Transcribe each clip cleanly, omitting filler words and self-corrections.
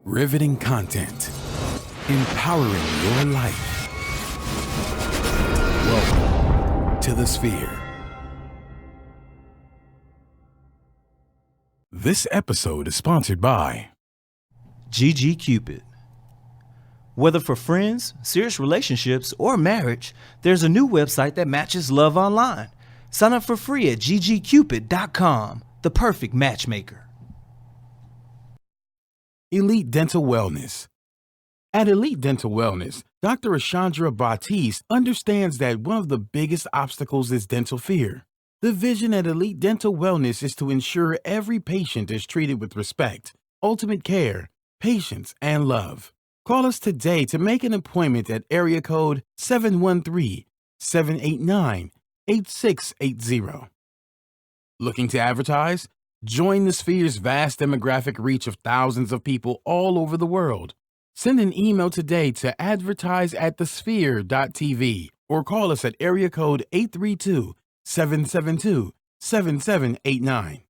Riveting content. Empowering your life. Welcome to the Sphere. This episode is sponsored by Cupid. Whether for friends, serious relationships, or marriage, there's a new website that matches love online. Sign up for free at ggcupid.com, the perfect matchmaker. Elite Dental Wellness. At Elite Dental Wellness, Dr. Ashandra Batiste understands that one of the biggest obstacles is dental fear. The vision at Elite Dental Wellness is to ensure every patient is treated with respect, ultimate care, patience, and love. Call us today to make an appointment at area code 713-789-8680. Looking to advertise? Join the Sphere's vast demographic reach of thousands of people all over the world. Send an email today to advertise@thesphere.tv or call us at area code 832-772-7789.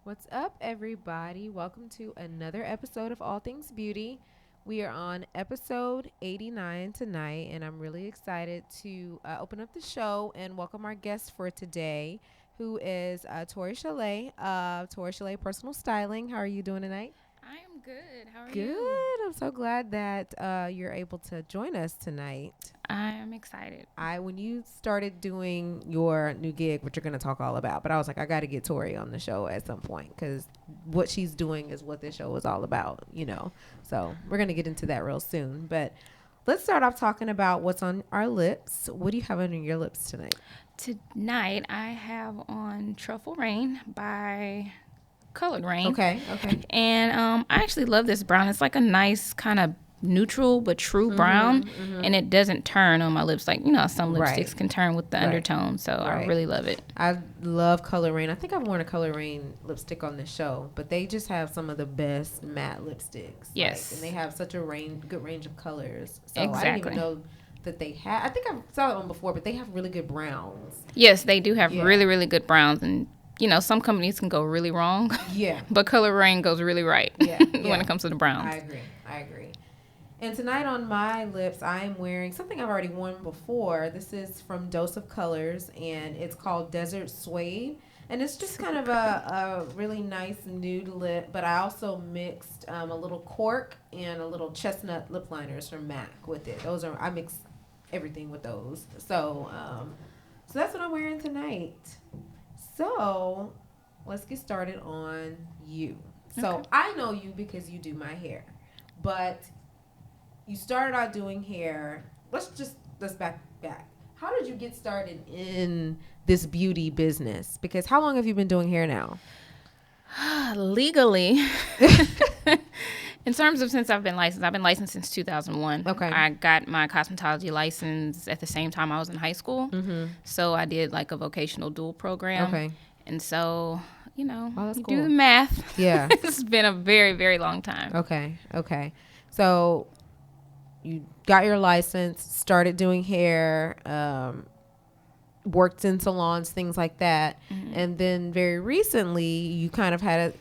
What's up, everybody? Welcome to another episode of All Things Beauty. We are on episode 89 tonight, and I'm really excited to open up the show and welcome our guest for today, who is Tori Shalea, Tori Shalea Personal Styling. How are you doing tonight? I am good. How are you? Good. I'm so glad that you're able to join us tonight. I am excited. When you started doing your new gig, which you're going to talk all about, but I was like, I got to get Tori on the show at some point because what she's doing is what this show is all about, you know. So we're going to get into that real soon. But let's start off talking about what's on our lips. What do you have on your lips tonight? Tonight, I have on Truffle Rain by Colored Rain. Okay. And I actually love this brown. It's like a nice kind of neutral but true brown, and it doesn't turn on my lips like, you know, some lipsticks can turn with the undertone. So I really love it. I love Color Rain. I think I've worn a Color Rain lipstick on this show, but they just have some of the best matte lipsticks. Yes. And they have such a good range of colors. So Exactly. I didn't even know that they had. I think I saw it on before, but they have really good browns. Yes, they do have really, really good browns. And, you know, some companies can go really wrong. Yeah. But Color Rain goes really right when it comes to the browns. I agree. And tonight on my lips, I am wearing something I've already worn before. This is from Dose of Colors, and it's called Desert Suede. And it's just kind of a really nice nude lip, but I also mixed a little cork and a little chestnut lip liners from MAC with it. I mix everything with those. So that's what I'm wearing tonight. So let's get started on you. So Okay. I know you because you do my hair, but you started out doing hair. Let's back. How did you get started in this beauty business? Because how long have you been doing hair now? Legally, in terms of since I've been licensed since 2001. Okay. I got my cosmetology license at the same time I was in high school. Mm-hmm. So I did like a vocational dual program. Okay. And so, you know, you cool. do the math. Yeah. It's been a very, very long time. Okay. So you got your license, started doing hair, worked in salons, things like that. Mm-hmm. And then very recently you kind of had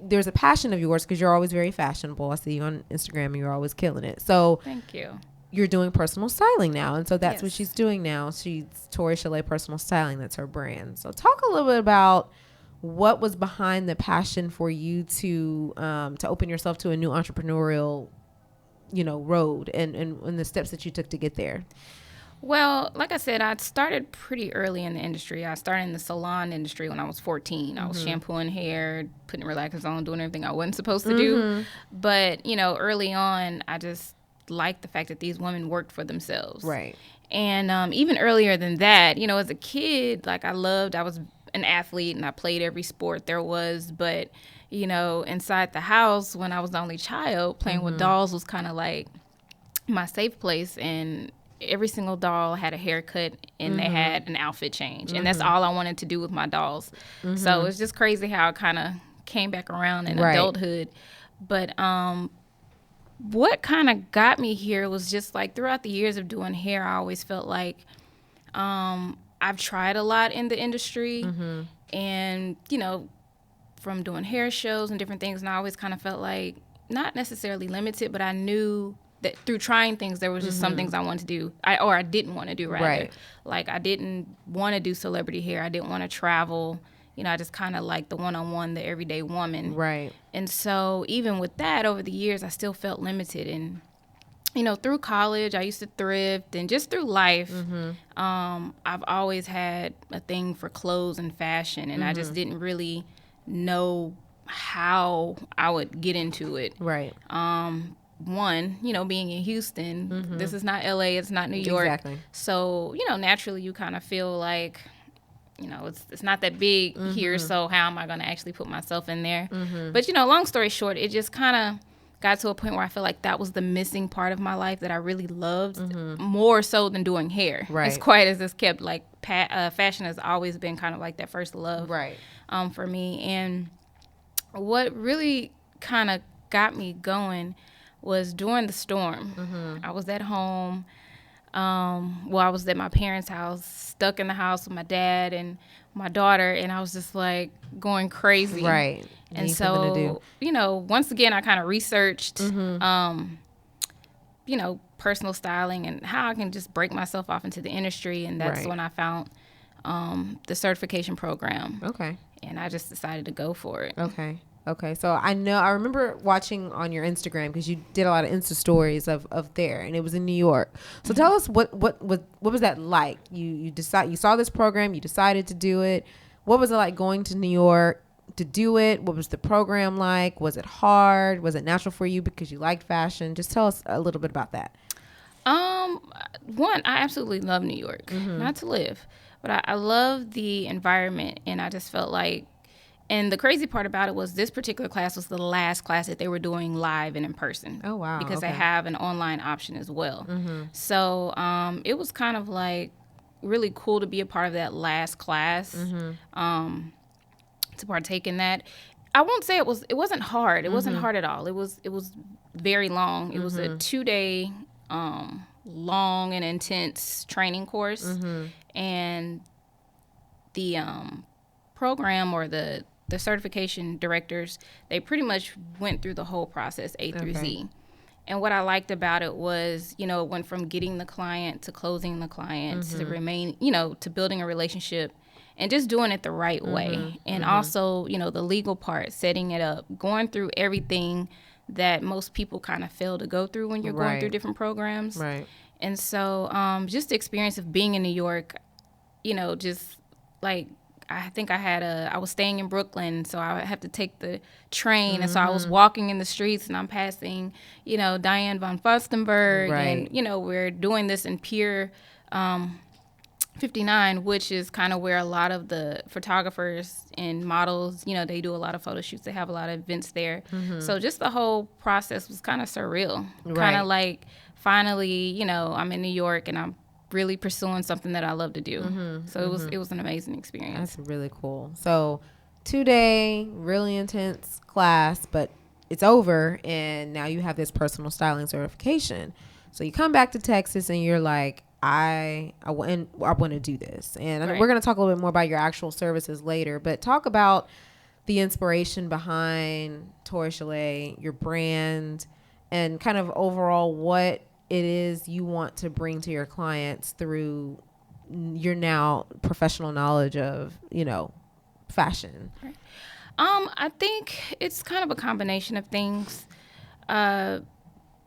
there's a passion of yours because you're always very fashionable. I see you on Instagram and you're always killing it. So thank you. You're doing personal styling now. And so that's Yes. what she's doing now. She's Tori Shalea Personal Styling. That's her brand. So talk a little bit about what was behind the passion for you to open yourself to a new entrepreneurial road and the steps that you took to get there. Well, like I said, I started pretty early in the industry. I started in the salon industry when I was 14. I was shampooing hair, putting relaxers on, doing everything I wasn't supposed to do. But, early on, I just liked the fact that these women worked for themselves. Right. And even earlier than that, as a kid, like I was an athlete and I played every sport there was. But, inside the house, when I was the only child, playing with dolls was kind of like my safe place. And every single doll had a haircut and they had an outfit change. And that's all I wanted to do with my dolls. So it's just crazy how it kind of came back around in adulthood. But what kind of got me here was just like throughout the years of doing hair, I always felt like I've tried a lot in the industry. And, from doing hair shows and different things, and I always kind of felt like not necessarily limited, but I knew that through trying things, there was just some things I wanted to do, or I didn't want to do, rather. Right. Like, I didn't want to do celebrity hair. I didn't want to travel. I just kind of like the one-on-one, the everyday woman. Right. And so even with that, over the years, I still felt limited. And, through college, I used to thrift, and just through life, I've always had a thing for clothes and fashion, and I just didn't really know how I would get into it. Right. One, being in Houston, this is not LA, it's not New York. Exactly. So, naturally you kind of feel like, it's not that big here, so how am I going to actually put myself in there? But, long story short, it just kind of got to a point where I feel like that was the missing part of my life that I really loved, more so than doing hair. Right. As quiet as it's kept, like fashion has always been kind of like that first love Right. For me. And what really kind of got me going was during the storm. I was at home. I was at my parents' house, stuck in the house with my dad and my daughter, and I was just like going crazy. Right. And Need something to so, once again, I kind of researched, personal styling and how I can just break myself off into the industry. And that's when I found the certification program. Okay. And I just decided to go for it. Okay. So I remember watching on your Instagram, because you did a lot of Insta stories of there, and it was in New York. So tell us what was that like? You saw this program, you decided to do it. What was it like going to New York to do it? What was the program like? Was it hard? Was it natural for you because you liked fashion? Just tell us a little bit about that. One, I absolutely love New York, not to live, but I love the environment, and I just felt like, and the crazy part about it was this particular class was the last class that they were doing live and in person. Oh, wow. Because they have an online option as well. So it was kind of like really cool to be a part of that last class, to partake in that. I won't say it wasn't hard. It wasn't hard at all. It was very long. It was a 2-day long and intense training course. And the program, or the certification directors, they pretty much went through the whole process, A through Z. And what I liked about it was, it went from getting the client to closing the client to remain, to building a relationship and just doing it the right way. And also, the legal part, setting it up, going through everything that most people kind of fail to go through when you're going through different programs. Right. And so just the experience of being in New York, just like, I think I was staying in Brooklyn, so I had to take the train. And so I was walking in the streets, and I'm passing, Diane von Furstenberg. Right. And, we're doing this in Pier 59, which is kind of where a lot of the photographers and models, they do a lot of photo shoots. They have a lot of events there. So just the whole process was kind of surreal. Kind of like, finally, I'm in New York, and I'm really pursuing something that I love to do. So it was an amazing experience. That's really cool. So 2-day, really intense class, but it's over, and now you have this personal styling certification. So you come back to Texas, and you're like, I want to do this. And we're going to talk a little bit more about your actual services later, but talk about the inspiration behind Tori Shalea, your brand, and kind of overall what it is you want to bring to your clients through your now professional knowledge of, fashion. I think it's kind of a combination of things.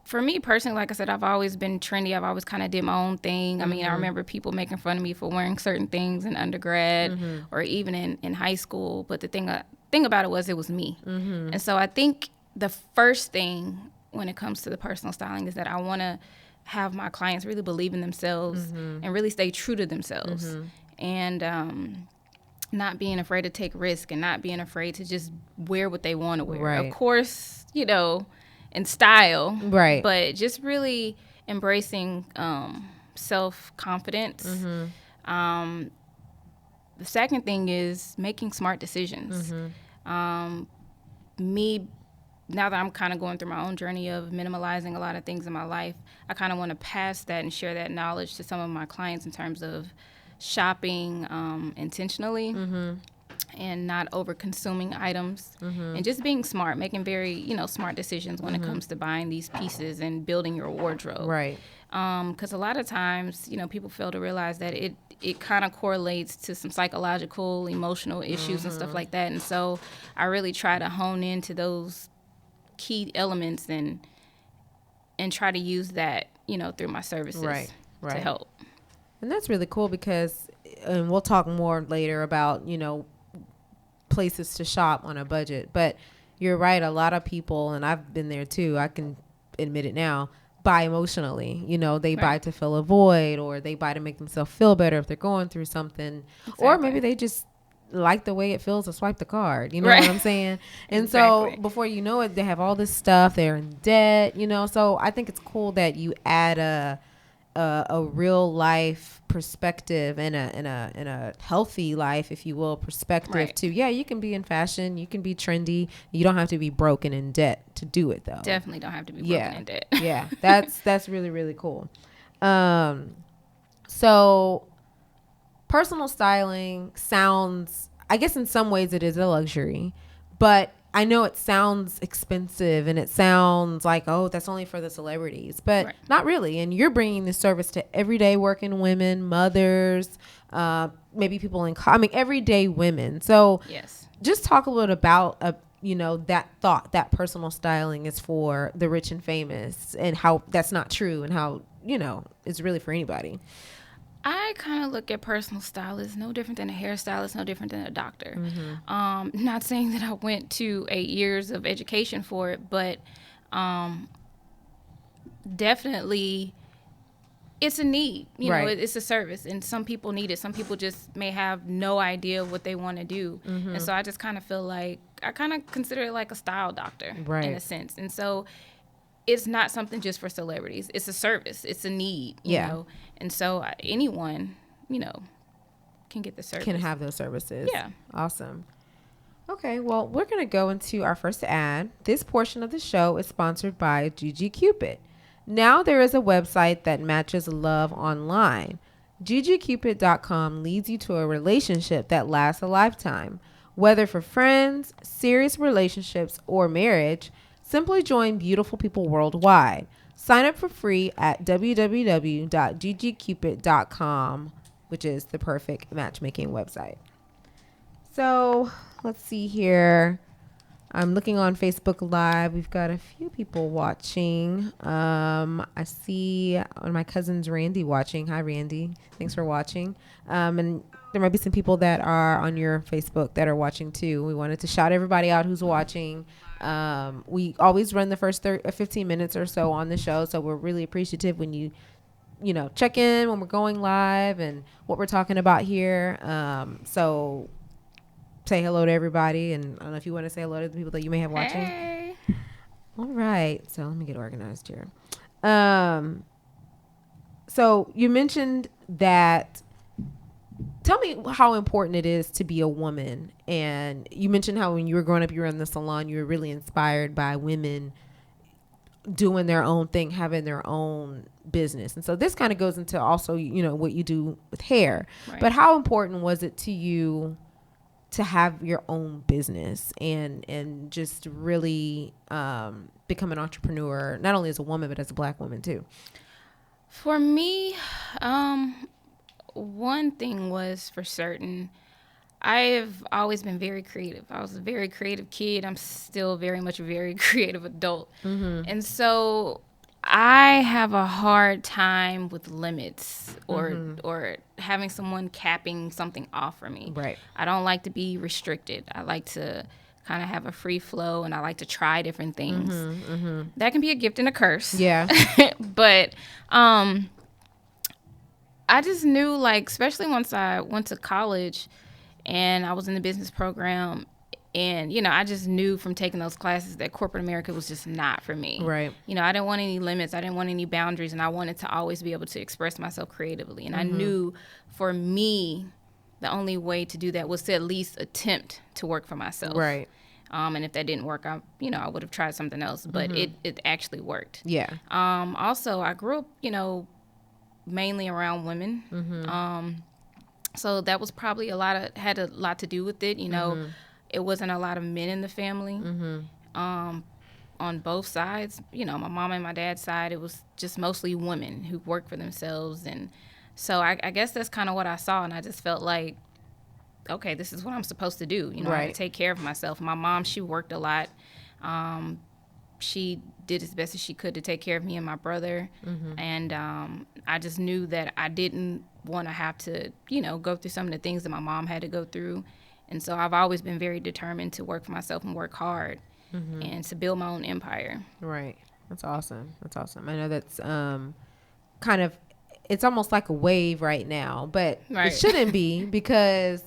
for me personally, like I said, I've always been trendy. I've always kind of did my own thing. I mean, I remember people making fun of me for wearing certain things in undergrad or even in high school. But the thing about it was me. And so I think the first thing when it comes to the personal styling is that I want to have my clients really believe in themselves and really stay true to themselves. And not being afraid to take risk and not being afraid to just wear what they want to wear. Right. Of course, in style. Right. But just really embracing self-confidence. The second thing is making smart decisions. Me, now that I'm kind of going through my own journey of minimalizing a lot of things in my life, I kind of want to pass that and share that knowledge to some of my clients in terms of shopping intentionally and not over consuming items and just being smart, making very, smart decisions when it comes to buying these pieces and building your wardrobe. Right. Because a lot of times, people fail to realize that it kind of correlates to some psychological, emotional issues and stuff like that. And so I really try to hone into those key elements and try to use that, through my services to help. And that's really cool because, and we'll talk more later about, places to shop on a budget. But you're right. A lot of people, and I've been there too, I can admit it now, buy emotionally. They buy to fill a void, or they buy to make themselves feel better if they're going through something. Exactly. Or maybe they just like the way it feels to swipe the card. You know what I'm saying? And so before you know it, they have all this stuff. They're in debt, So I think it's cool that you add a real life perspective and a healthy life, if you will, perspective to, you can be in fashion, you can be trendy. You don't have to be broken in debt to do it though. Definitely don't have to be broken in debt. Yeah. That's really, really cool. So personal styling sounds, I guess in some ways it is a luxury, but I know it sounds expensive and it sounds like, oh, that's only for the celebrities, but not really. And you're bringing this service to everyday working women, mothers, maybe people everyday women. So just talk a little about, that personal styling is for the rich and famous and how that's not true and how, it's really for anybody. I kind of look at personal stylists no different than a hairstylist, no different than a doctor. Not saying that I went to 8 years of education for it, but definitely it's a need. It's a service, and some people need it. Some people just may have no idea what they want to do. And so I just kind of feel like I kind of consider it like a style doctor in a sense. And so it's not something just for celebrities. It's a service. It's a need, you know. And so anyone, can get the service. Can have those services. Yeah. Awesome. Okay, well, we're going to go into our first ad. This portion of the show is sponsored by GGCupid. Now there is a website that matches love online. GGCupid.com leads you to a relationship that lasts a lifetime. Whether for friends, serious relationships, or marriage, simply join beautiful people worldwide. Sign up for free at www.ggcupid.com, which is the perfect matchmaking website. So let's see here. I'm looking on Facebook Live. We've got a few people watching. I see one of my cousins, Randy, watching. Hi, Randy. Thanks for watching. And there might be some people that are on your Facebook that are watching too. We wanted to shout everybody out who's watching. We always run the first 15 minutes or so on the show, so we're really appreciative when you check in when we're going live and what we're talking about here. So say hello to everybody, and I don't know if you want to say hello to the people that you may have watching. Hey. All right, so let me get organized here. So you mentioned that. Tell me how important it is to be a woman. And you mentioned how when you were growing up, you were in the salon, you were really inspired by women doing their own thing, having their own business. And so this kind of goes into also, what you do with hair. Right. But how important was it to you to have your own business and just really become an entrepreneur, not only as a woman, but as a Black woman too? For me, one thing was for certain, I've always been very creative. I was a very creative kid. I'm still very much a very creative adult. And so I have a hard time with limits or having someone capping something off for me. Right. I don't like to be restricted. I like to kind of have a free flow, and I like to try different things. That can be a gift and a curse. Yeah. But I just knew, like, especially once I went to college and I was in the business program, and, you know, I just knew from taking those classes that corporate America was just not for me. Right. You know, I didn't want any limits. I didn't want any boundaries, and I wanted to always be able to express myself creatively. And I knew for me, the only way to do that was to at least attempt to work for myself. Right. And if that didn't work, I would have tried something else, but it actually worked. Yeah. Also, I grew up, mainly around women. So that was probably had a lot to do with it. It wasn't a lot of men in the family. On both sides, my mom and my dad's side, it was just mostly women who worked for themselves. And so I guess that's kind of what I saw. And I just felt like, okay, this is what I'm supposed to do. I had to take care of myself. My mom, she worked a lot. She did as best as she could to take care of me and my brother. And I just knew that I didn't want to have to, go through some of the things that my mom had to go through. And so I've always been very determined to work for myself and work hard and to build my own empire. Right. That's awesome. I know that's kind of, it's almost like a wave right now, but it shouldn't be, because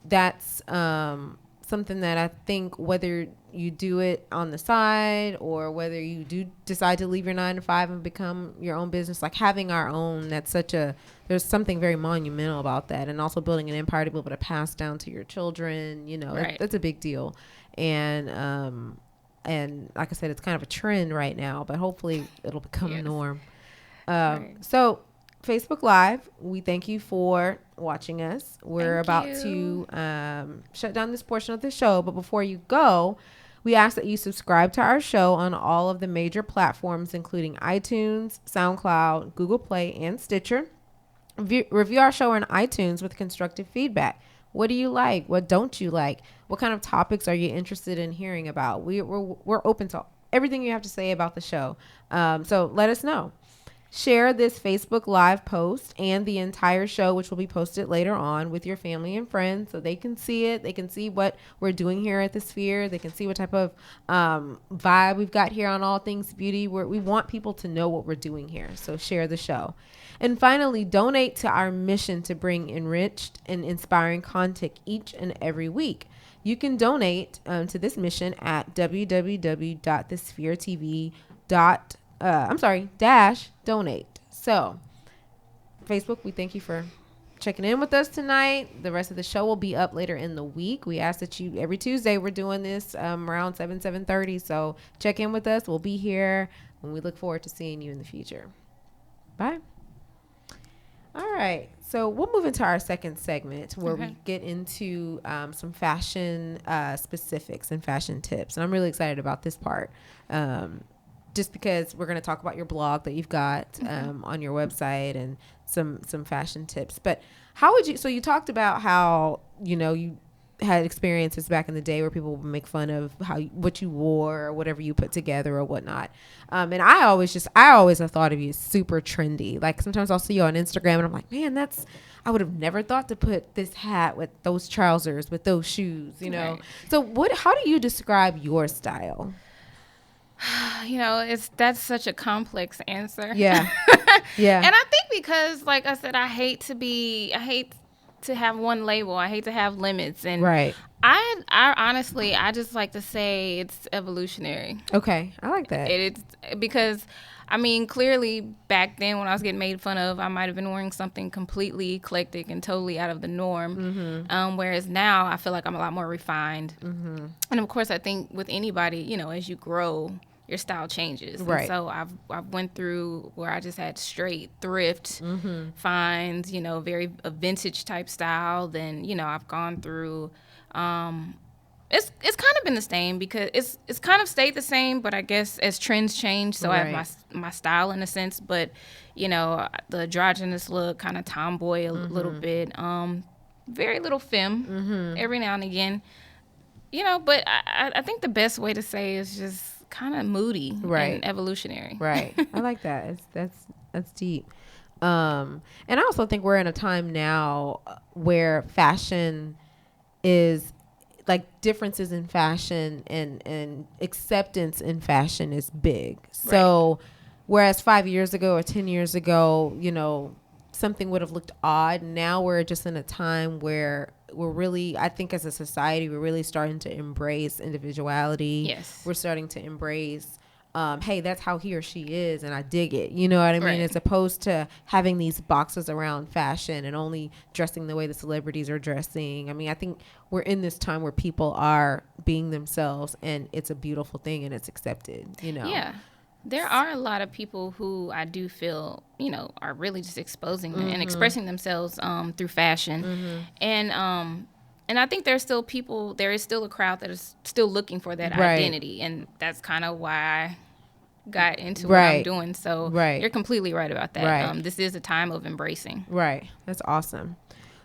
that's something that I think, whether you do it on the side or whether you do decide to leave your 9-to-5 and become your own business, like having our own, there's something very monumental about that. And also building an empire to be able to pass down to your children, that's a big deal. And like I said, it's kind of a trend right now, but hopefully it'll become a norm. So Facebook Live, we thank you for watching us. We're about to shut down this portion of the show, but before you go, we ask that you subscribe to our show on all of the major platforms, including iTunes, SoundCloud, Google Play, and Stitcher. Review our show on iTunes with constructive feedback. What do you like? What don't you like? What kind of topics are you interested in hearing about? We're open to everything you have to say about the show. So let us know. Share this Facebook Live post and the entire show, which will be posted later on, with your family and friends so they can see it. They can see what we're doing here at the Sphere. They can see what type of vibe we've got here on All Things Beauty. We want people to know what we're doing here. So share the show. And finally, donate to our mission to bring enriched and inspiring content each and every week. You can donate to this mission at www.thespheretv.donate. So Facebook, we thank you for checking in with us tonight. The rest of the show will be up later in the week. We ask that you, every Tuesday we're doing this around 7:30. So check in with us. We'll be here, and we look forward to seeing you in the future. Bye. All right. So we'll move into our second segment where we get into some fashion specifics and fashion tips. And I'm really excited about this part. Just because we're going to talk about your blog that you've got on your website and some fashion tips. But how would you, so you talked about how, you had experiences back in the day where people would make fun of what you wore or whatever you put together or whatnot. And I always have thought of you as super trendy. Like sometimes I'll see you on Instagram and I'm like, man, I would have never thought to put this hat with those trousers, with those shoes, Right. So how do you describe your style? That's such a complex answer. Yeah. Yeah. And I think because, like I said, I hate to have one label. I hate to have limits. And right. I honestly, I just like to say it's evolutionary. Okay. I like that. It's because, clearly back then when I was getting made fun of, I might have been wearing something completely eclectic and totally out of the norm. Whereas now I feel like I'm a lot more refined. And of course, I think with anybody, as you grow, your style changes. Right. And so I've went through where I just had straight thrift finds, very a vintage type style. Then, I've gone through, it's kind of been the same because it's kind of stayed the same, but I guess as trends change, so right. I have my style in a sense, but the androgynous look, kind of tomboy a little bit, very little femme every now and again, but I think the best way to say is just kind of moody Right. and evolutionary. Right. I like that. That's deep. And I also think we're in a time now where fashion is like differences in fashion and acceptance in fashion is big. So whereas 5 years ago or 10 years ago, you know, something would have looked odd. Now we're just in a time where we're really, I think as a society, we're really starting to embrace individuality. Yes. We're starting to embrace, hey, that's how he or she is, and I dig it. You know what I mean? Right. As opposed to having these boxes around fashion and only dressing the way the celebrities are dressing. I mean, I think we're in this time where people are being themselves, and it's a beautiful thing, and it's accepted, you know? Yeah. There are a lot of people who I do feel, you know, are really just exposing and expressing themselves through fashion. And I think there is still a crowd that is still looking for that Right. identity. And that's kind of why I got into what Right. I'm doing. So Right. you're completely right about that. Right. This is a time of embracing. Right. That's awesome.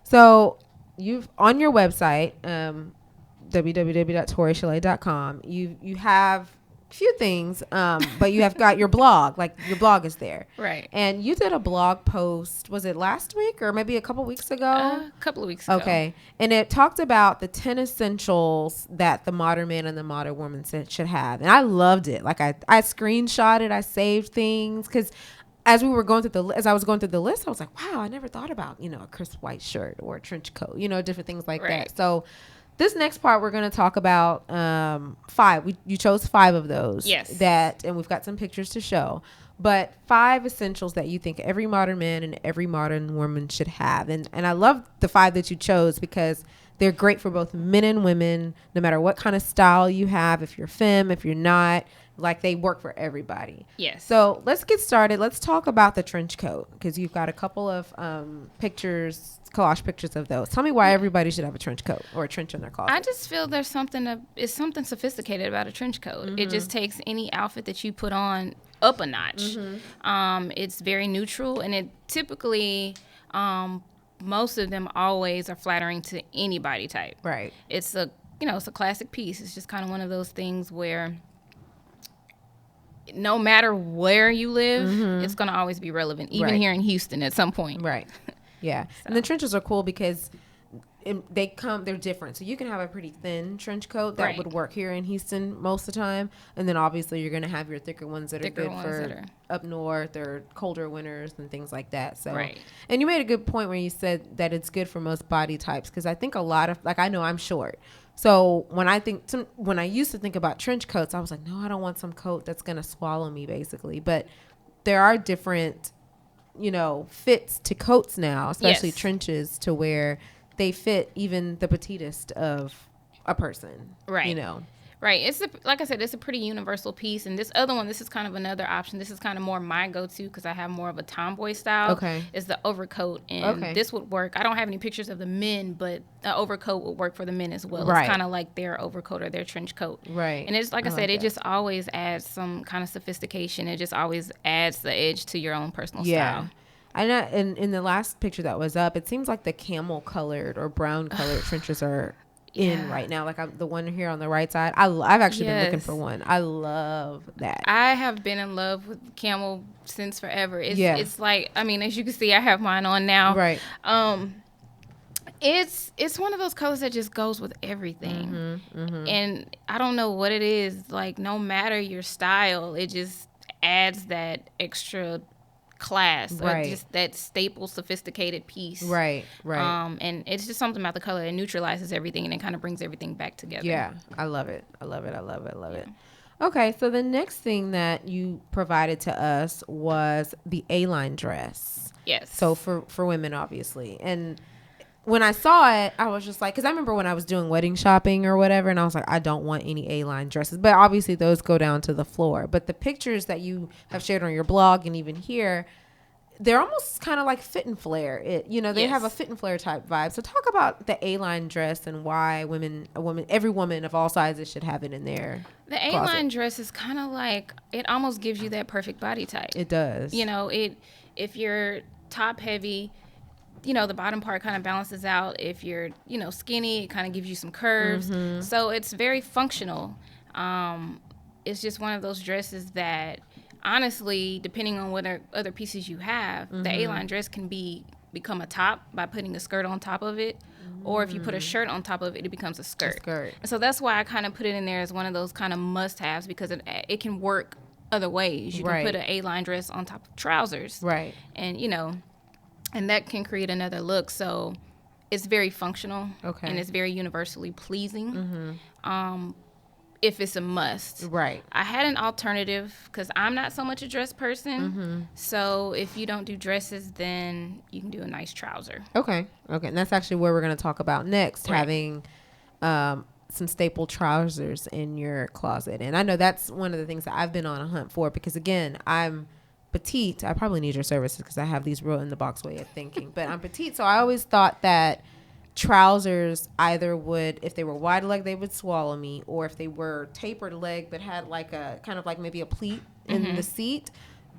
So you've on your website, www.torishalea.com, you have a few things, but you have got your blog, like your blog is there. Right. And you did a blog post, was it last week or maybe a couple weeks ago? A couple of weeks ago. Okay. And it talked about the 10 essentials that the modern man and the modern woman should have. And I loved it. Like I screenshotted, I saved things because as I was going through the list, I was like, wow, I never thought about, you know, a crisp white shirt or a trench coat, you know, different things like Right. that. So this next part, we're going to talk about 5. You chose 5 of those. Yes. And we've got some pictures to show. But 5 essentials that you think every modern man and every modern woman should have. And I love the 5 that you chose because they're great for both men and women, no matter what kind of style you have. If you're femme, if you're not, like they work for everybody. Yes. So let's get started. Let's talk about the trench coat because you've got a couple of pictures, collage pictures of those. Tell me why everybody should have a trench coat or a trench in their closet. I just feel there's something sophisticated about a trench coat. It just takes any outfit that you put on up a notch. It's very neutral, and it typically, most of them always are flattering to any body type. Right. It's a classic piece. It's just kind of one of those things where no matter where you live, it's going to always be relevant, even Right. here in Houston at some point. Right. Yeah. And the trenches are cool because they're different. So you can have a pretty thin trench coat that Right. would work here in Houston most of the time. And then obviously you're going to have your thicker ones that are good for up north or colder winters and things like that. So, Right. And you made a good point where you said that it's good for most body types. Cause I think a lot of, like, I know I'm short. So when I used to think about trench coats, I was like, no, I don't want some coat that's going to swallow me basically. But there are different, you know, fits to coats now, especially Yes. trenches, to where they fit even the petitest of a person. Right. You know. Right. Like I said, it's a pretty universal piece. And this other one, this is kind of another option. This is kind of more my go-to because I have more of a tomboy style. Okay. Is the overcoat. And this would work. I don't have any pictures of the men, but the overcoat would work for the men as well. Right. It's kind of like their overcoat or their trench coat. Right. And it's like I said, like it that. just always adds some kind of sophistication. It just always adds the edge to your own personal Yeah. style. I know in the last picture that was up, it seems like the camel colored or brown colored trenches are in right now. Like the one here on the right side. I've actually been looking for one. I love that. I have been in love with camel since forever. It's like, I mean, as you can see, I have mine on now. Right. It's one of those colors that just goes with everything. And I don't know what it is. Like, no matter your style, it just adds that extra class, Right. or just that staple, sophisticated piece. Right. And it's just something about the color. It neutralizes everything, and it kind of brings everything back together. Yeah, I love it. I love it. Okay, so the next thing that you provided to us was the A-line dress. Yes. So for women, obviously. And when I saw it, I was just like, because I remember when I was doing wedding shopping or whatever, and I was like, I don't want any A-line dresses. But obviously those go down to the floor. But the pictures that you have shared on your blog and even here, they're almost kind of like fit and flare. They have a fit and flare type vibe. So talk about the A-line dress and why every woman of all sizes should have it in their The A-line dress is kind of like, it almost gives you that perfect body type. It does. You know, if you're top heavy, you know, the bottom part kind of balances out. If you're, you know, skinny, it kind of gives you some curves. So it's very functional. it's just one of those dresses that, honestly, depending on what other pieces you have, the A-line dress can become a top by putting a skirt on top of it. Or if you put a shirt on top of it, it becomes a skirt. And so that's why I kind of put it in there as one of those kind of must-haves, because it can work other ways. You can put an A-line dress on top of trousers. Right. And, and that can create another look. So it's very functional. Okay. And it's very universally pleasing. If it's a must. Right. I had an alternative because I'm not so much a dress person. So if you don't do dresses, then you can do a nice trouser. Okay. And that's actually where we're going to talk about next, having some staple trousers in your closet. And I know that's one of the things that I've been on a hunt for, because, again, I'm petite. I probably need your services because I have these real in the box way of thinking. But I'm petite, so I always thought that trousers either would, if they were wide leg, they would swallow me, or if they were tapered leg but had like a kind of like maybe a pleat in the seat,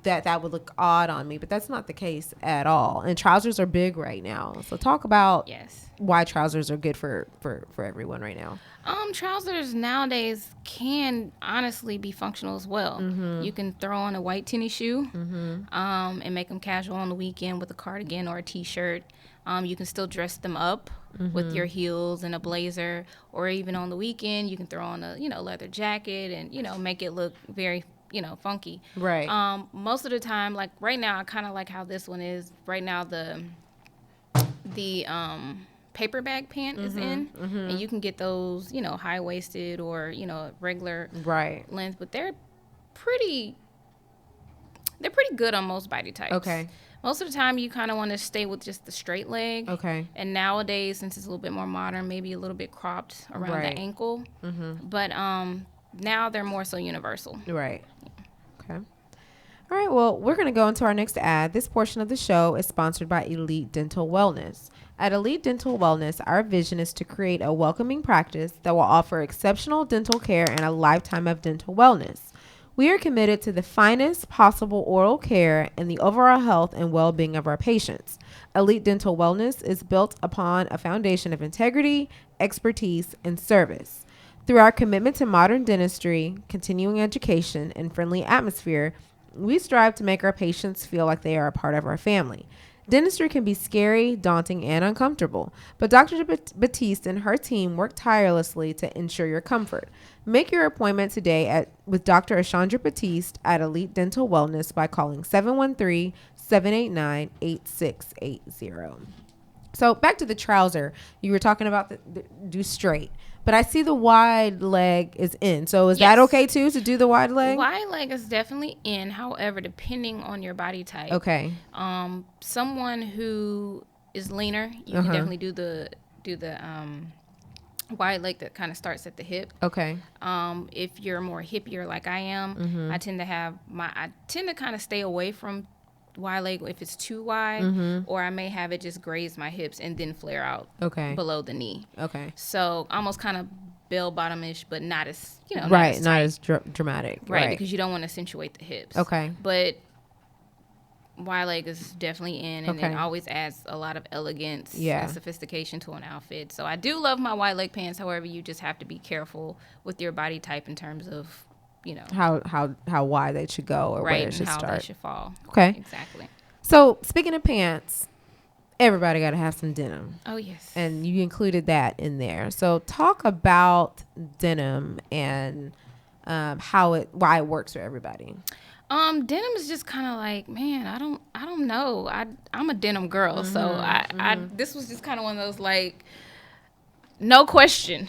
that would look odd on me. But that's not the case at all. And trousers are big right now. So talk about why trousers are good for everyone right now. Trousers nowadays can honestly be functional as well. You can throw on a white tennis shoe and make them casual on the weekend with a cardigan or a t-shirt. You can still dress them up with your heels and a blazer, or even on the weekend you can throw on a leather jacket and make it look very funky. Right. Most of the time, like right now, I kind of like how this one is right now. The paper bag pant is in, and you can get those high waisted or regular length, but they're pretty good on most body types. Okay. Most of the time, you kind of want to stay with just the straight leg. Okay. And nowadays, since it's a little bit more modern, maybe a little bit cropped around the ankle. But now they're more so universal. Right. Okay. All right. Well, we're going to go into our next ad. This portion of the show is sponsored by Elite Dental Wellness. At Elite Dental Wellness, our vision is to create a welcoming practice that will offer exceptional dental care and a lifetime of dental wellness. We are committed to the finest possible oral care and the overall health and well-being of our patients. Elite Dental Wellness is built upon a foundation of integrity, expertise, and service. Through our commitment to modern dentistry, continuing education, and friendly atmosphere, we strive to make our patients feel like they are a part of our family. Dentistry can be scary, daunting, and uncomfortable, but Dr. Batiste and her team work tirelessly to ensure your comfort. Make your appointment today with Dr. Ashandra Batiste at Elite Dental Wellness by calling 713-789-8680. So back to the trouser. You were talking about do straight. But I see the wide leg is in. So is that okay too, to do the wide leg? Wide leg is definitely in. However, depending on your body type. Okay. Someone who is leaner, you can definitely do the wide leg that kind of starts at the hip. Okay. If you're more hippier like I am, I tend to kind of stay away from wide leg if it's too wide, or I may have it just graze my hips and then flare out below the knee. Okay. So almost kind of bell bottomish, but not as not as dramatic. Right, because you don't want to accentuate the hips. Okay. But wide leg is definitely in, and it always adds a lot of elegance and sophistication to an outfit. So I do love my wide leg pants. However, you just have to be careful with your body type in terms of how wide they should go or where it should start. How they should fall. Okay. Exactly. So speaking of pants, everybody got to have some denim. Oh, yes. And you included that in there. So talk about denim and why it works for everybody. Denim is just kind of like, man, I don't know. I'm a denim girl. So this was just kind of one of those, like, no question.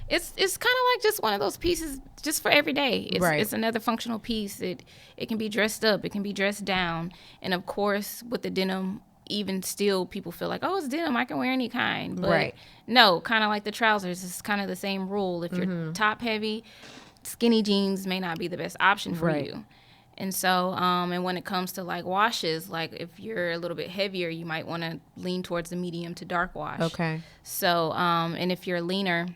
It's kind of like just one of those pieces just for every day. It's another functional piece. It can be dressed up. It can be dressed down. And, of course, with the denim, even still people feel like, oh, it's denim. I can wear any kind. But no, kind of like the trousers. It's kind of the same rule. If you're top heavy, skinny jeans may not be the best option for you. And so, and when it comes to like washes, like if you're a little bit heavier, you might want to lean towards the medium to dark wash. Okay. So, and if you're leaner,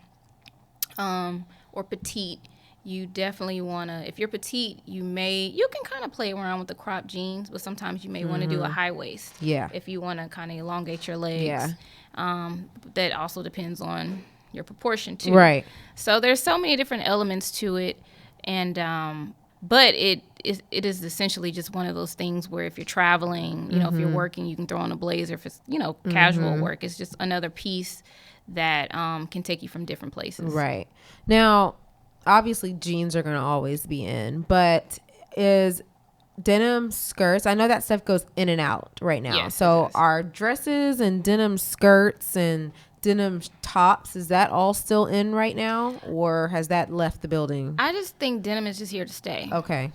or petite, you definitely want to, if you're petite, you can kind of play around with the cropped jeans, but sometimes you may want to do a high waist. Yeah. If you want to kind of elongate your legs. Yeah. That also depends on your proportion too. Right. So there's so many different elements to it. And but it is essentially just one of those things where if you're traveling, if you're working, you can throw on a blazer. If it's casual work, it's just another piece that can take you from different places. Right. Now, obviously jeans are going to always be in, but is denim skirts, I know that stuff goes in and out right now. Yes, so are dresses and denim skirts and denim tops, is that all still in right now, or has that left the building? I just think denim is just here to stay. Okay.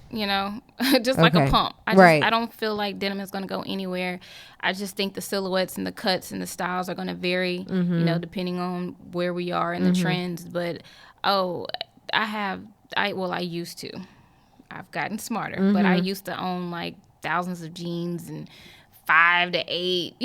Just like a pump. Right. I don't feel like denim is going to go anywhere. I just think the silhouettes and the cuts and the styles are going to vary, depending on where we are in the trends. But, I used to. I've gotten smarter, but I used to own like thousands of jeans and 5 to 8,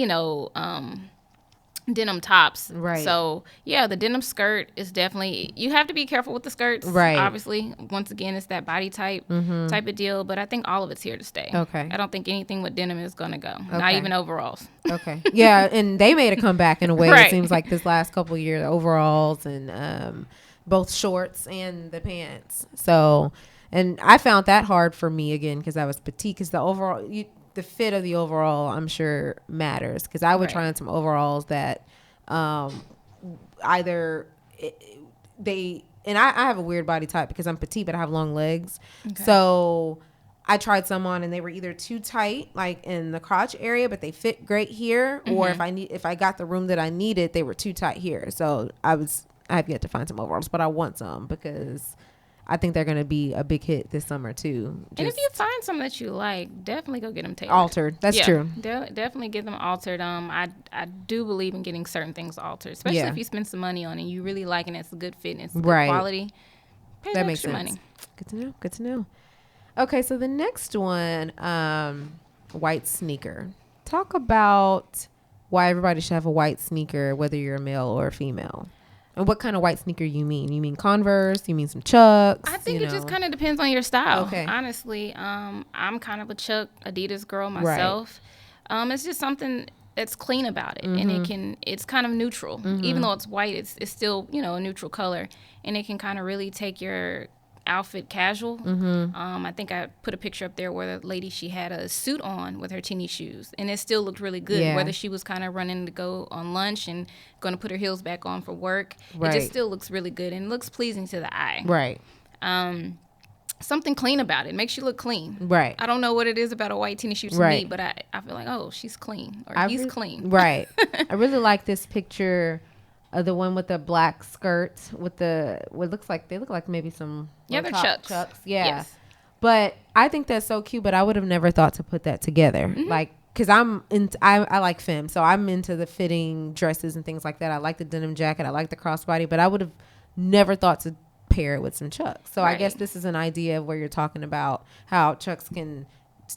denim tops. Right. So yeah, the denim skirt is definitely, you have to be careful with the skirts. Right. Obviously, once again, it's that body type of deal, but I think all of it's here to stay. Okay. I don't think anything with denim is going to go. Not Okay. even overalls. Okay. Yeah, and they made a comeback in a way. Right. It seems like this last couple of years, overalls and both shorts and the pants. So, and I found that hard for me again because I was petite, because the overall, the fit of the overall, I'm sure matters, because I would try on some overalls that either I have a weird body type because I'm petite, but I have long legs. Okay. So I tried some on and they were either too tight, like in the crotch area, but they fit great here, or if I got the room that I needed, they were too tight here. So I have yet to find some overalls, but I want some because I think they're going to be a big hit this summer too. And if you find some that you like, definitely go get them tailored. Altered. That's true. Definitely get them altered. I do believe in getting certain things altered, especially if you spend some money on it and you really like it and it's a good fit and it's good quality. Pay that makes extra sense. Money. Good to know. Okay, so the next one, white sneaker. Talk about why everybody should have a white sneaker, whether you're a male or a female. And what kind of white sneaker you mean? You mean Converse? You mean some Chucks? I think it just kind of depends on your style. Okay. Honestly, I'm kind of a Chuck Adidas girl myself. Right. It's just something that's clean about it, and it's kind of neutral. Even though it's white, it's still a neutral color, and it can kind of really take your outfit casual. I think I put a picture up there where the lady, she had a suit on with her tennis shoes, and it still looked really good. Whether she was kind of running to go on lunch and going to put her heels back on for work, it just still looks really good and looks pleasing to the eye. Right. Something clean about it makes you look clean. Right. I don't know what it is about a white tennis shoe to me, but I feel like, oh, she's clean, or he's clean. Right. I really like this picture. The one with the black skirt with what looks like, they look like maybe some they're Chucks. Yeah. Yes. But I think that's so cute, but I would have never thought to put that together. Like, because I like femme, so I'm into the fitting dresses and things like that. I like the denim jacket. I like the crossbody, but I would have never thought to pair it with some Chucks. So I guess this is an idea of where you're talking about how Chucks can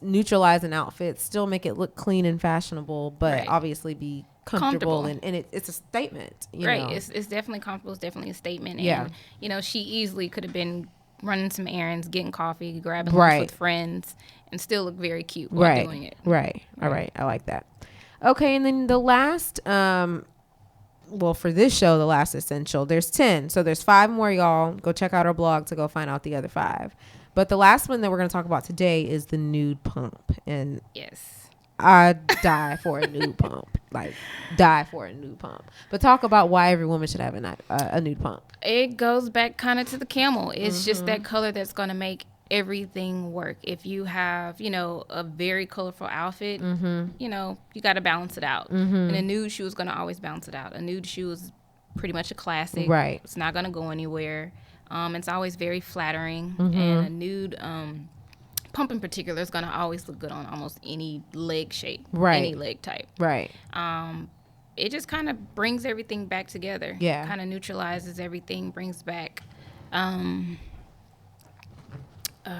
neutralize an outfit, still make it look clean and fashionable, but obviously be comfortable. And it's a statement, you know? It's definitely comfortable. It's definitely a statement. And she easily could have been running some errands, getting coffee, grabbing lunch with friends, and still look very cute while doing it. Right. All right. I like that. Okay, and then the last for this show, the last essential, there's 10, so there's 5 more. Y'all go check out our blog to go find out the other 5. But the last one that we're going to talk about today is the nude pump. And I die for a nude pump. Like, die for a nude pump. But talk about why every woman should have a nude pump. It goes back kind of to the camel. It's just that color that's going to make everything work. If you have, a very colorful outfit, you got to balance it out. And a nude shoe is going to always balance it out. A nude shoe is pretty much a classic. Right. It's not going to go anywhere. It's always very flattering, and a nude pump in particular is going to always look good on almost any leg shape, any leg type. Right. It just kind of brings everything back together. Yeah. Kind of neutralizes everything, brings back,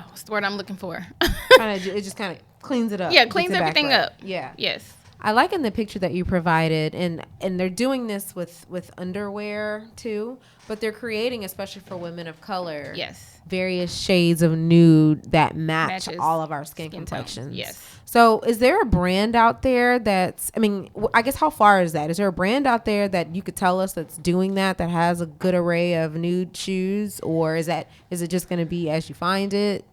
what's the word I'm looking for? It just kind of cleans it up. Yeah, cleans everything up. Yeah. Yes. I like in the picture that you provided, and they're doing this with underwear too, but they're creating, especially for women of color, Yes. various shades of nude that match Matches all of our skin tones. complexions. Yes. So is there a brand out there that's, I mean, I guess how far is that? Is there a brand out there that you could tell us that's doing that has a good array of nude shoes, or is it just going to be as you find it?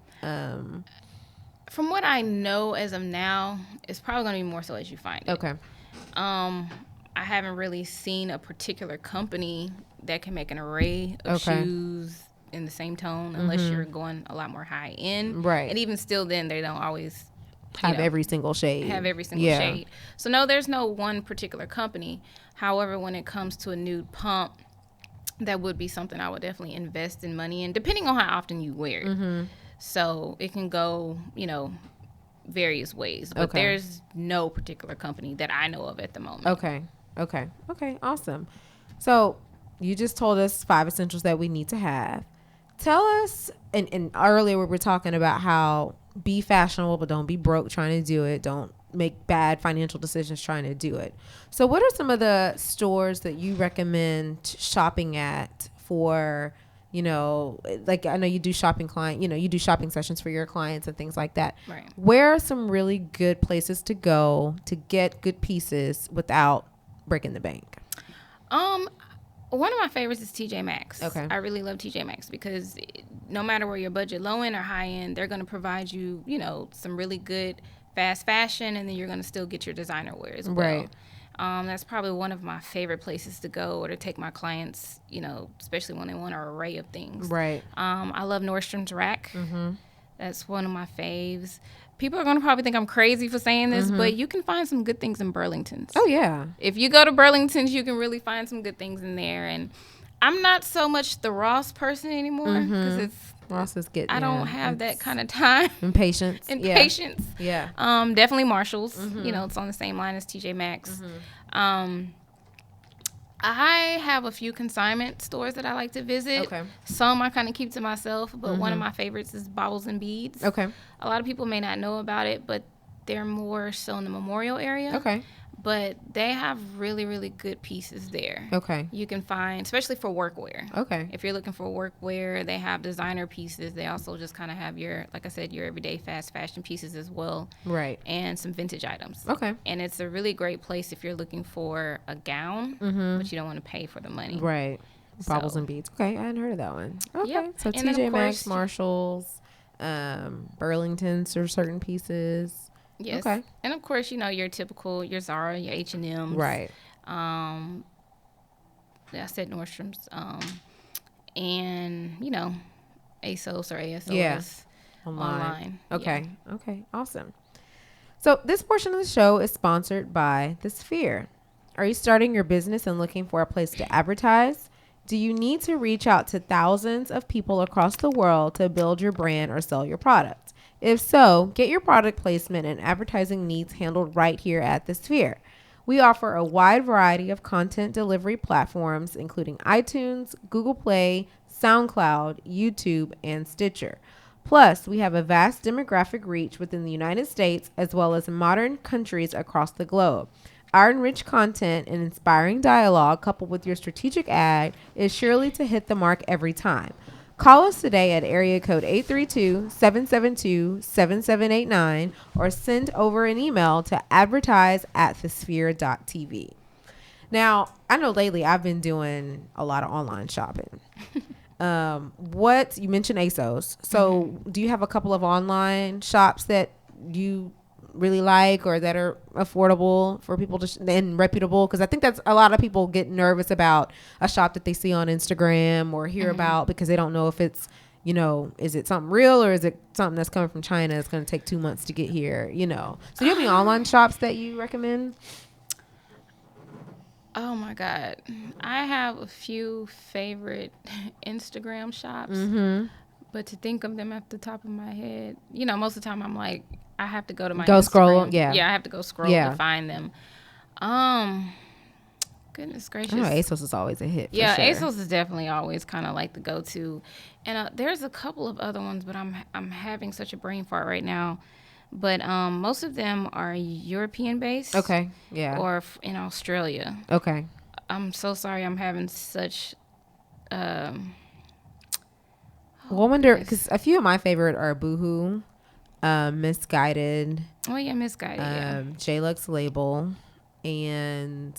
From what I know as of now, it's probably going to be more so as you find it. Okay. I haven't really seen a particular company that can make an array of Okay. shoes in the same tone unless you're going a lot more high end. Right. And even still then, they don't always Have every single shade. shade. So no, there's no one particular company. However, when it comes to a nude pump, that would be something I would definitely invest in money in, depending on how often you wear it. So it can go, various ways. But Okay. there's no particular company that I know of at the moment. Okay. Awesome. So you just told us 5 essentials that we need to have. Tell us, and earlier we were talking about how be fashionable, but don't be broke trying to do it. Don't make bad financial decisions trying to do it. So what are some of the stores that you recommend shopping at for, like I know you do shopping you do shopping sessions for your clients and things like that. Right. Where are some really good places to go to get good pieces without breaking the bank? One of my favorites is TJ Maxx. Okay. I really love TJ Maxx because no matter where your budget, low end or high end, they're going to provide you, some really good fast fashion, and then you're going to still get your designer wear as well. Right. That's probably one of my favorite places to go or to take my clients, especially when they want an array of things. Right. I love Nordstrom's Rack. That's one of my faves. People are going to probably think I'm crazy for saying this, but you can find some good things in Burlington's. Oh, yeah. If you go to Burlington's, you can really find some good things in there. And I'm not so much the Ross person anymore because Ross is getting. I don't have that kind of time and patience. Yeah. Definitely Marshalls. It's on the same line as TJ Maxx. I have a few consignment stores that I like to visit. Okay. Some I kind of keep to myself, but one of my favorites is Baubles and Beads. Okay. A lot of people may not know about it, but they're more so in the Memorial area. Okay. But they have really, really good pieces there. Okay. You can find, especially for workwear. Okay. If you're looking for workwear, they have designer pieces. They also just kind of have your, like I said, your everyday fast fashion pieces as well. Right. And some vintage items. Okay. And it's a really great place if you're looking for a gown, but you don't want to pay for the money. Right. Baubles So- and Beads. Okay, I hadn't heard of that one. Okay. Yep. So And then, TJ of Maxx, course- Marshalls, Burlington's or certain pieces. Yes. Okay. And of course, your typical, your Zara, your H&M's. Right. I said Nordstrom's. And, ASOS or ASOS. Yeah. Online. Okay. Okay. Awesome. So this portion of the show is sponsored by The Sphere. Are you starting your business and looking for a place to advertise? Do you need to reach out to thousands of people across the world to build your brand or sell your product? If so, get your product placement and advertising needs handled right here at The Sphere. We offer a wide variety of content delivery platforms, including iTunes, Google Play, SoundCloud, YouTube, and Stitcher. Plus, we have a vast demographic reach within the United States as well as modern countries across the globe. Our enriched content and inspiring dialogue coupled with your strategic ad is surely to hit the mark every time. Call us today at area code 832-772-7789 or send over an email to advertise@thesphere.tv. Now, I know lately I've been doing a lot of online shopping. What you mentioned ASOS. So do you have a couple of online shops that you really like or that are affordable for people to and reputable? Because I think that's a lot of people get nervous about a shop that they see on Instagram or hear about because they don't know if it's, is it something real or is it something that's coming from China that's going to take 2 months to get here, So do you have any online shops that you recommend? Oh my God. I have a few favorite Instagram shops, but to think of them at the top of my head, most of the time I'm like, I have to go to my Instagram. Scroll. Yeah. Yeah, I have to go scroll to find them. Goodness gracious. I know ASOS is always a hit. Yeah, for sure. ASOS is definitely always kind of like the go-to. And there's a couple of other ones, but I'm having such a brain fart right now. but most of them are European based. Okay. Yeah. Or in Australia. Okay. I'm so sorry. I'm having such. Well, I wonder because a few of my favorite are Boohoo, Misguided, Oh yeah, Misguided. Yeah. JLux Label, and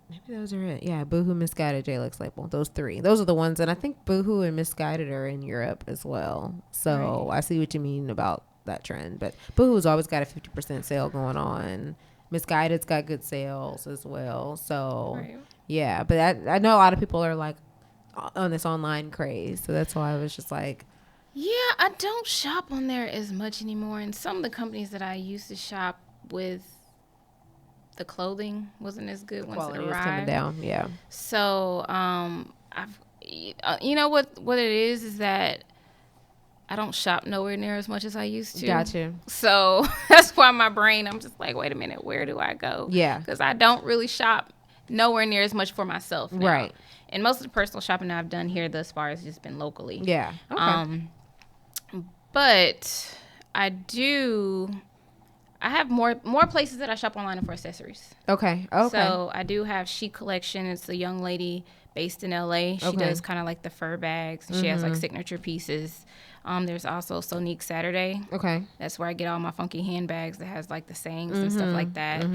maybe those are it. Yeah, Boohoo, Misguided, JLux Label. Those three. Those are the ones, and I think Boohoo and Misguided are in Europe as well. So I see what you mean about that trend. But Boohoo's always got a 50% sale going on. Misguided's got good sales as well. So Right. yeah, but I know a lot of people are like on this online craze. So that's why I was just like, Yeah, I don't shop on there as much anymore. And some of the companies that I used to shop with, the clothing wasn't as good once it quality is arrived. coming down. Yeah. So, you know what it is that I don't shop nowhere near as much as I used to. Gotcha. So that's why my brain, I'm just like, wait a minute, where do I go? Yeah. Because I don't really shop nowhere near as much for myself now. Right. And most of the personal shopping I've done here thus far has just been locally. Yeah. Okay. But I have more places that I shop online for accessories. Okay. So I do have Chic Collection. It's a young lady based in LA. She does kind of like the fur bags. And she has like signature pieces. There's also Sonique Saturday. Okay. That's where I get all my funky handbags that has like the sayings and stuff like that.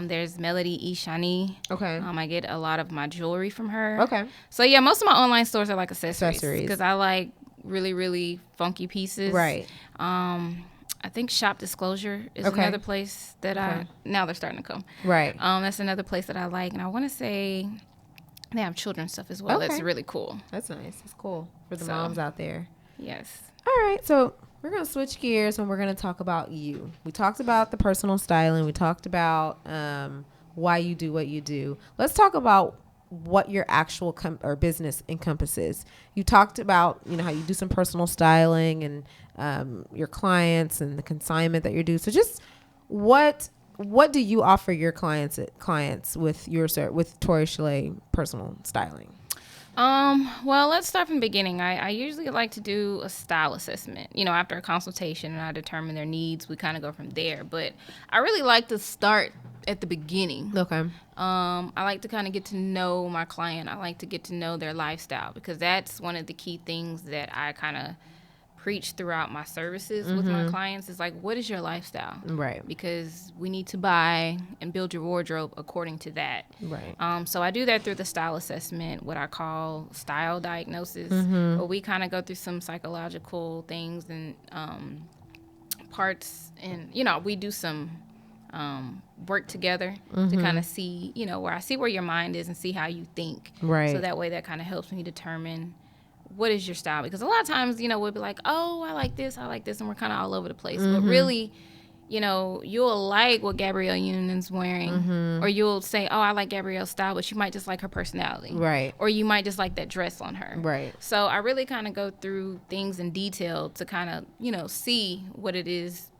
There's Melody Ishani. Okay. I get a lot of my jewelry from her. Okay. So yeah, most of my online stores are like accessories. Because I like really, really funky pieces. Right. I think Shop Disclosure is another place that now they're starting to come. Right. That's another place that I like. And I want to say they have children's stuff as well. Okay. That's really cool. That's nice. That's cool for the moms out there. Yes. All right. So we're going to switch gears and we're going to talk about you. We talked about the personal styling. We talked about why you do what you do. Let's talk about what your actual or business encompasses. You talked about, how you do some personal styling and your clients and the consignment that you do. So just what do you offer your clients with Tori Shalea personal styling? Well, let's start from the beginning. I usually like to do a style assessment, after a consultation, and I determine their needs. We kind of go from there, but I really like to start at the beginning. Okay. I like to kind of get to know my client. I like to get to know their lifestyle because that's one of the key things that I kind of preach throughout my services with my clients is like, what is your lifestyle? Right. Because we need to buy and build your wardrobe according to that. Right. So I do that through the style assessment, what I call style diagnosis, where we kind of go through some psychological things and parts, and we do some work together to kind of see, where I see where your mind is and see how you think. Right. So that way that kind of helps me determine what is your style, because a lot of times, we'll be like, oh, I like this, and we're kind of all over the place. But really, you'll like what Gabrielle Union's wearing, or you'll say, oh, I like Gabrielle's style, but you might just like her personality. Right. Or you might just like that dress on her. Right. So I really kind of go through things in detail to kind of, see what it is.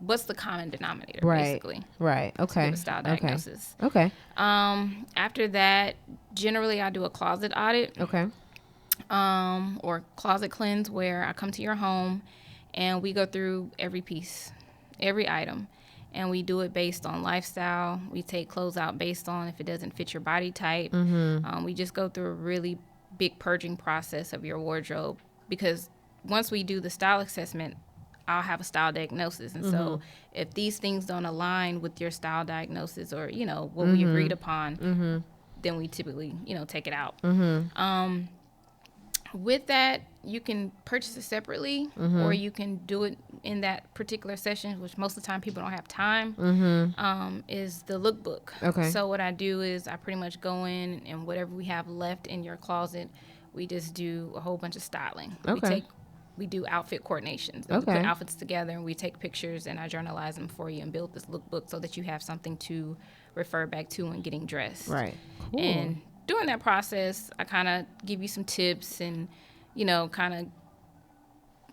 What's the common denominator, basically? Right. Okay. The style diagnosis. Okay. After that, generally I do a closet audit. Okay. Or closet cleanse, where I come to your home and we go through every piece, every item, and we do it based on lifestyle. We take clothes out based on if it doesn't fit your body type. We just go through a really big purging process of your wardrobe, because once we do the style assessment, I'll have a style diagnosis. And so if these things don't align with your style diagnosis or, what we agreed upon, then we typically, take it out. With that, you can purchase it separately, or you can do it in that particular session, which most of the time people don't have time, is the lookbook. Okay. So what I do is I pretty much go in, and whatever we have left in your closet, we just do a whole bunch of styling. Okay. We do outfit coordinations. Okay. We put outfits together, and we take pictures, and I journalize them for you and build this lookbook so that you have something to refer back to when getting dressed. Right. Cool. And during that process, I kind of give you some tips and, kind of,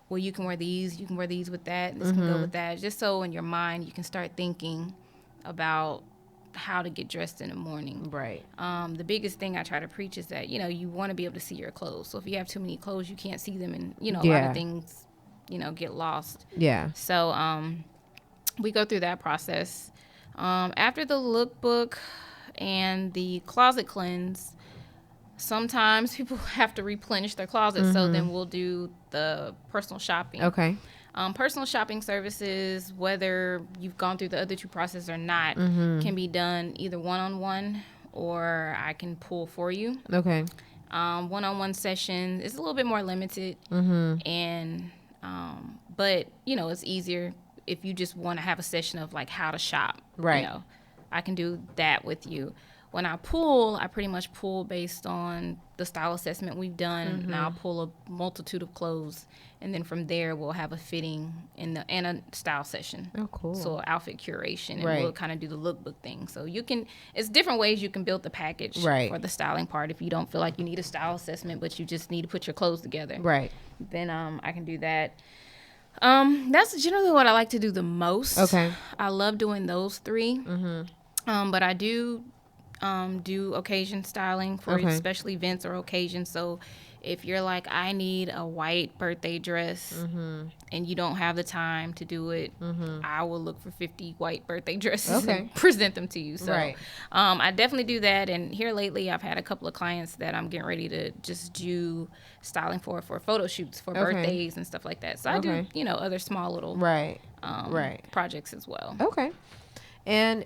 well, you can wear these with that, and this can go with that, just so in your mind you can start thinking about how to get dressed in the morning. Right. The biggest thing I try to preach is that, you want to be able to see your clothes. So if you have too many clothes, you can't see them, and, a lot of things, get lost. Yeah. So we go through that process. After the lookbook and the closet cleanse, sometimes people have to replenish their closet. So then we'll do the personal shopping. Okay. Personal shopping services, whether you've gone through the other two processes or not, can be done either one-on-one or I can pull for you. Okay. One-on-one session is a little bit more limited, and but it's easier if you just want to have a session of like how to shop. Right. I can do that with you. When I pull, I pretty much pull based on the style assessment we've done, and I'll pull a multitude of clothes, and then from there we'll have a fitting and a style session. Oh, cool. So outfit curation, and Right. we'll kind of do the lookbook thing. So it's different ways you can build the package for the styling part. If you don't feel like you need a style assessment, but you just need to put your clothes together, Right. then I can do that. That's generally what I like to do the most. Okay. I love doing those three. But I do occasion styling for special events or occasions. So if you're like, I need a white birthday dress and you don't have the time to do it, I will look for 50 white birthday dresses and present them to you. So I definitely do that. And here lately, I've had a couple of clients that I'm getting ready to just do styling for photo shoots for birthdays and stuff like that. So I do, other small little projects as well. Okay. And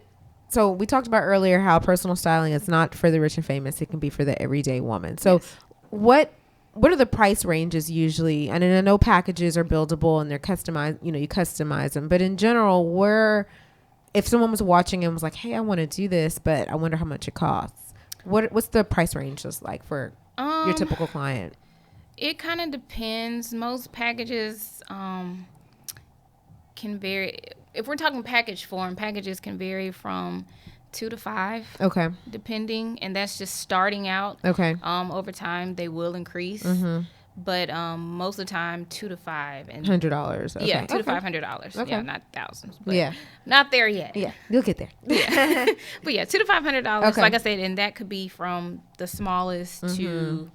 so we talked about earlier how personal styling is not for the rich and famous. It can be for the everyday woman. So what are the price ranges usually? And I know packages are buildable and they're customized, you customize them. But in general, if someone was watching and was like, hey, I want to do this, but I wonder how much it costs. What's the price range just like for your typical client? It kind of depends. Most packages can vary. If we're talking package form, packages can vary from 2 to 5. Okay. Depending, and that's just starting out. Okay. Over time, they will increase, but most of the time, 2 to 5 and $100. Okay. Yeah, $200 to $500. Okay. Yeah, not thousands. But not there yet. Yeah, you'll get there. Yeah, but yeah, $200 to $500. Okay. Like I said, and that could be from the smallest to.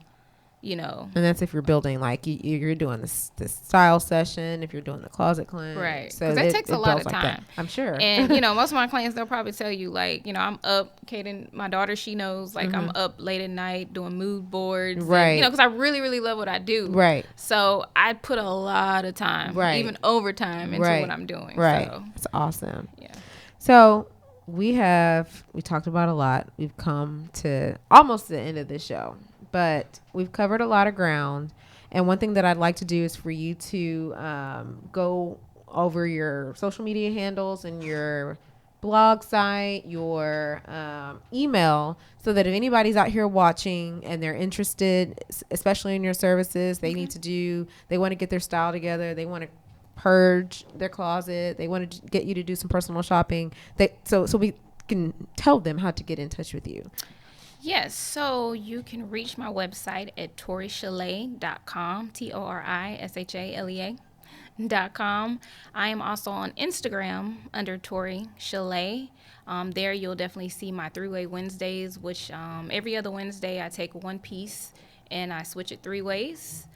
And that's if you're building, like you're doing this style session, if you're doing the closet cleanse. Right. So that takes a lot of time. Like I'm sure. And, most of my clients, they'll probably tell you, like, I'm up, Kaden, my daughter, she knows, like, I'm up late at night doing mood boards. Right. And, because I really, really love what I do. Right. So I put a lot of time, even overtime into what I'm doing. Right. So. That's awesome. Yeah. So we talked about a lot. We've come to almost the end of the show. But we've covered a lot of ground. And one thing that I'd like to do is for you to go over your social media handles and your blog site, your email, so that if anybody's out here watching and they're interested, especially in your services, they want to get their style together. They want to purge their closet. They want to get you to do some personal shopping. So we can tell them how to get in touch with you. Yes, so you can reach my website at torishalea.com, TORISHALEA.com. I am also on Instagram under Tori Shalea. There you'll definitely see my 3-way Wednesdays, which every other Wednesday I take one piece and I switch it 3 ways.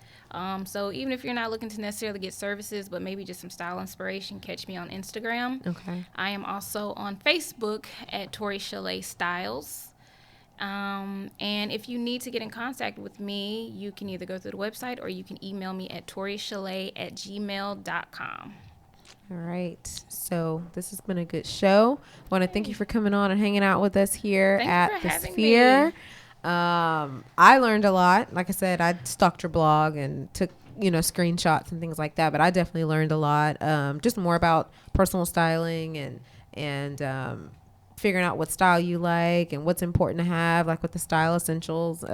So even if you're not looking to necessarily get services, but maybe just some style inspiration, catch me on Instagram. Okay. I am also on Facebook at Tori Shalea Styles. And if you need to get in contact with me, you can either go through the website or you can email me at torishalea@gmail.com. All right. So this has been a good show. I want to thank you for coming on and hanging out with us here at the Sphere. I learned a lot. Like I said, I stalked your blog and took, screenshots and things like that. But I definitely learned a lot. Just more about personal styling and figuring out what style you like and what's important to have, like with the style essentials,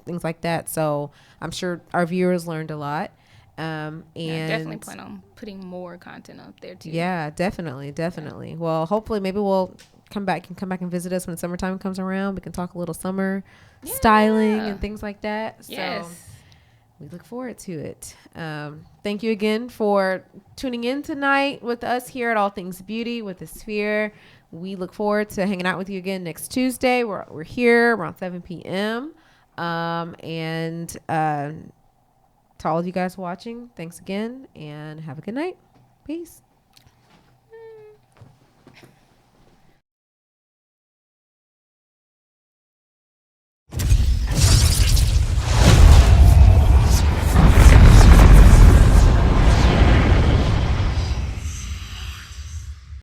things like that. So I'm sure our viewers learned a lot. And definitely plan on putting more content up there too. Yeah, definitely. Yeah. Well, hopefully maybe we'll come back and visit us when summertime comes around. We can talk a little summer styling and things like that. Yes. So we look forward to it. Thank you again for tuning in tonight with us here at All Things Beauty with the Sphere. We look forward to hanging out with you again next Tuesday. We're here around 7 p.m. And to all of you guys watching, thanks again and have a good night. Peace.